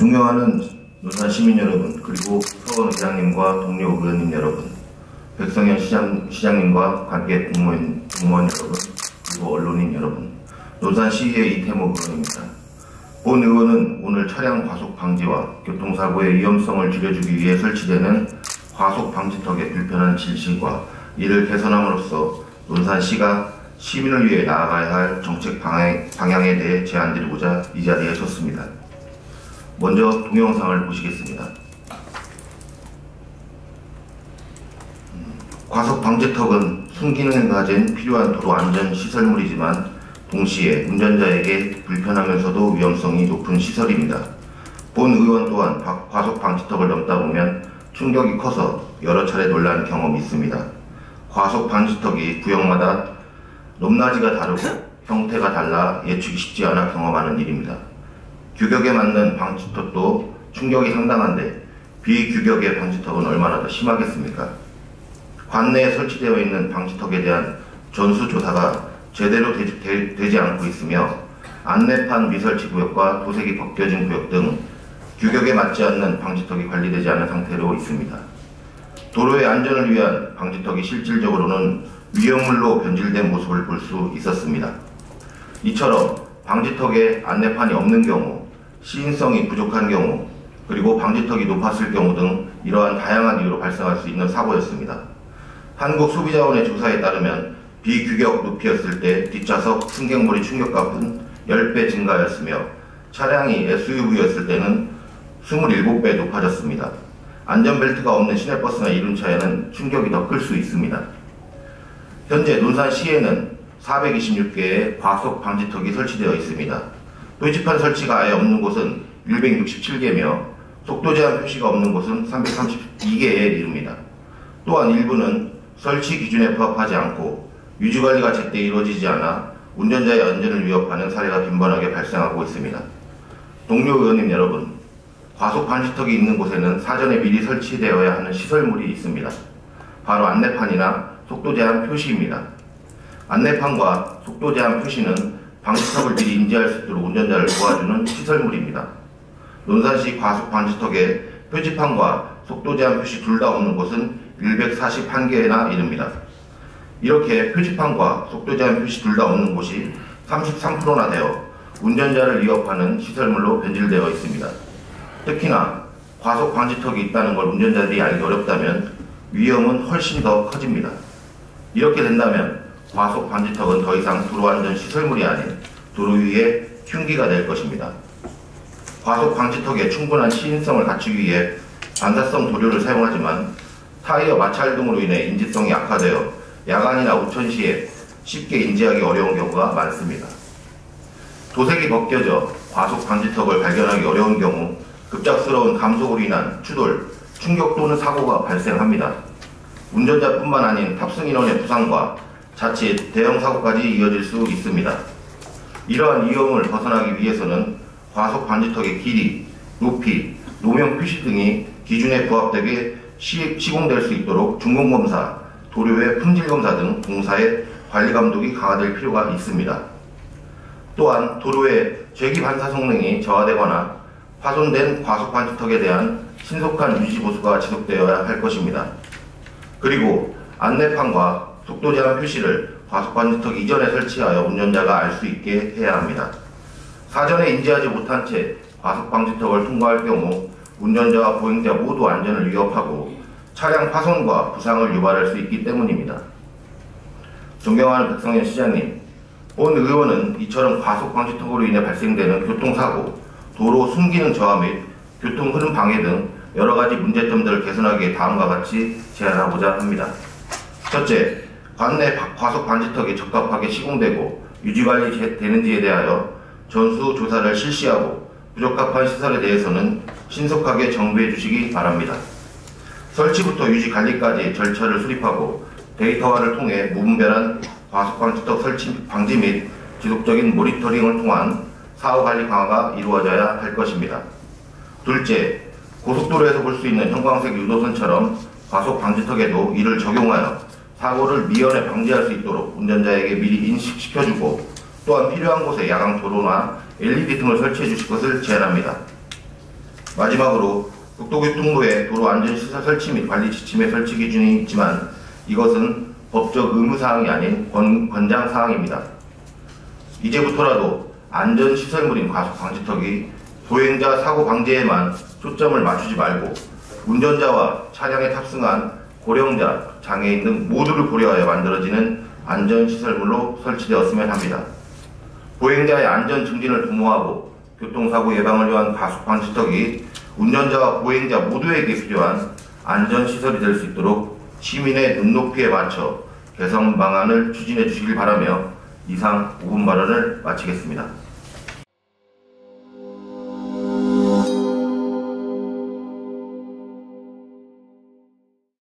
존경하는 논산 시민 여러분, 그리고 서원 의장님과 동료 의원님 여러분, 백성현 시장님과 관계 공무원 여러분, 그리고 언론인 여러분, 논산시의회 이태모 의원입니다. 본 의원은 오늘 차량 과속 방지와 교통사고의 위험성을 줄여주기 위해 설치되는 과속 방지턱의 불편한 질식과 이를 개선함으로써 논산시가 시민을 위해 나아가야 할 정책 방향에 대해 제안드리고자 이 자리에 섰습니다. 먼저 동영상을 보시겠습니다. 과속 방지턱은 순기능을 가진 필요한 도로 안전 시설물이지만 동시에 운전자에게 불편하면서도 위험성이 높은 시설입니다. 본 의원 또한 과속 방지턱을 넘다 보면 충격이 커서 여러 차례 놀란 경험이 있습니다. 과속 방지턱이 구역마다 높낮이가 다르고 형태가 달라 예측이 쉽지 않아 경험하는 일입니다. 규격에 맞는 방지턱도 충격이 상당한데 비규격의 방지턱은 얼마나 더 심하겠습니까? 관내에 설치되어 있는 방지턱에 대한 전수조사가 제대로 되지 않고 있으며 안내판 미설치 구역과 도색이 벗겨진 구역 등 규격에 맞지 않는 방지턱이 관리되지 않은 상태로 있습니다. 도로의 안전을 위한 방지턱이 실질적으로는 위험물로 변질된 모습을 볼 수 있었습니다. 이처럼 방지턱에 안내판이 없는 경우, 시인성이 부족한 경우, 그리고 방지턱이 높았을 경우 등 이러한 다양한 이유로 발생할 수 있는 사고였습니다. 한국소비자원의 조사에 따르면 비규격 높이였을 때 뒷좌석 승객물이 충격값은 10배 증가하였으며 차량이 SUV였을 때는 27배 높아졌습니다. 안전벨트가 없는 시내버스나 이륜차에는 충격이 더 클 수 있습니다. 현재 논산시에는 426개의 과속 방지턱이 설치되어 있습니다. 표지판 설치가 아예 없는 곳은 167개며 속도 제한 표시가 없는 곳은 332개에 이릅니다. 또한 일부는 설치 기준에 부합하지 않고 유지관리가 제때 이루어지지 않아 운전자의 안전을 위협하는 사례가 빈번하게 발생하고 있습니다. 동료 의원님 여러분, 과속 방지턱이 있는 곳에는 사전에 미리 설치되어야 하는 시설물이 있습니다. 바로 안내판이나 속도 제한 표시입니다. 안내판과 속도 제한 표시는 방지턱을 미리 인지할 수 있도록 운전자를 도와주는 시설물입니다. 논산시 과속 방지턱에 표지판과 속도 제한 표시 둘 다 없는 곳은 141개나 이릅니다. 이렇게 표지판과 속도 제한 표시 둘 다 없는 곳이 33%나 되어 운전자를 위협하는 시설물로 변질되어 있습니다. 특히나 과속 방지턱이 있다는 걸 운전자들이 알기 어렵다면 위험은 훨씬 더 커집니다. 이렇게 된다면 과속 방지턱은 더 이상 도로 안전 시설물이 아닌 도로 위의 흉기가 될 것입니다. 과속 방지턱에 충분한 시인성을 갖추기 위해 반사성 도료를 사용하지만 타이어 마찰 등으로 인해 인지성이 악화되어 야간이나 오천 시에 쉽게 인지하기 어려운 경우가 많습니다. 도색이 벗겨져 과속 방지턱을 발견하기 어려운 경우 급작스러운 감속으로 인한 추돌, 충격 또는 사고가 발생합니다. 운전자뿐만 아닌 탑승 인원의 부상과 자칫 대형 사고까지 이어질 수 있습니다. 이러한 위험을 벗어나기 위해서는 과속 방지턱의 길이, 높이, 노면 표시 등이 기준에 부합되게 시공될 수 있도록 중공검사, 도로의 품질검사 등 공사의 관리 감독이 강화될 필요가 있습니다. 또한 도로의 죄기 반사 성능이 저하되거나 파손된 과속 방지턱에 대한 신속한 유지 보수가 지속되어야 할 것입니다. 그리고 안내판과 속도 제한 표시를 과속 방지턱 이전에 설치하여 운전자가 알 수 있게 해야 합니다. 사전에 인지하지 못한 채 과속 방지턱을 통과할 경우 운전자와 보행자 모두 안전을 위협하고 차량 파손과 부상을 유발할 수 있기 때문입니다. 존경하는 백성현 시장님, 본 의원은 이처럼 과속 방지턱으로 인해 발생되는 교통사고, 도로 순기능 저하 및 교통 흐름 방해 등 여러가지 문제점들을 개선하기 위해 다음과 같이 제안하고자 합니다. 첫째, 관내 과속 방지턱이 적합하게 시공되고 유지관리 되는지에 대하여 전수 조사를 실시하고 부적합한 시설에 대해서는 신속하게 정비해 주시기 바랍니다. 설치부터 유지 관리까지 절차를 수립하고 데이터화를 통해 무분별한 과속 방지턱 설치 방지 및 지속적인 모니터링을 통한 사후 관리 강화가 이루어져야 할 것입니다. 둘째, 고속도로에서 볼 수 있는 형광색 유도선처럼 과속 방지턱에도 이를 적용하여 사고를 미연에 방지할 수 있도록 운전자에게 미리 인식시켜주고 또한 필요한 곳에 야광 도로나 LED 등을 설치해 주실 것을 제안합니다. 마지막으로 국토교통부의 도로안전시설 설치 및 관리 지침의 설치 기준이 있지만 이것은 법적 의무사항이 아닌 권장사항입니다. 이제부터라도 안전시설물인 과속방지턱이 보행자 사고 방지에만 초점을 맞추지 말고 운전자와 차량에 탑승한 고령자, 장애인 등 모두를 고려하여 만들어지는 안전시설물로 설치되었으면 합니다. 보행자의 안전 증진을 도모하고 교통사고 예방을 위한 과속방지턱이 운전자와 보행자 모두에게 필요한 안전시설이 될 수 있도록 시민의 눈높이에 맞춰 개선 방안을 추진해 주시길 바라며 이상 5분 발언을 마치겠습니다.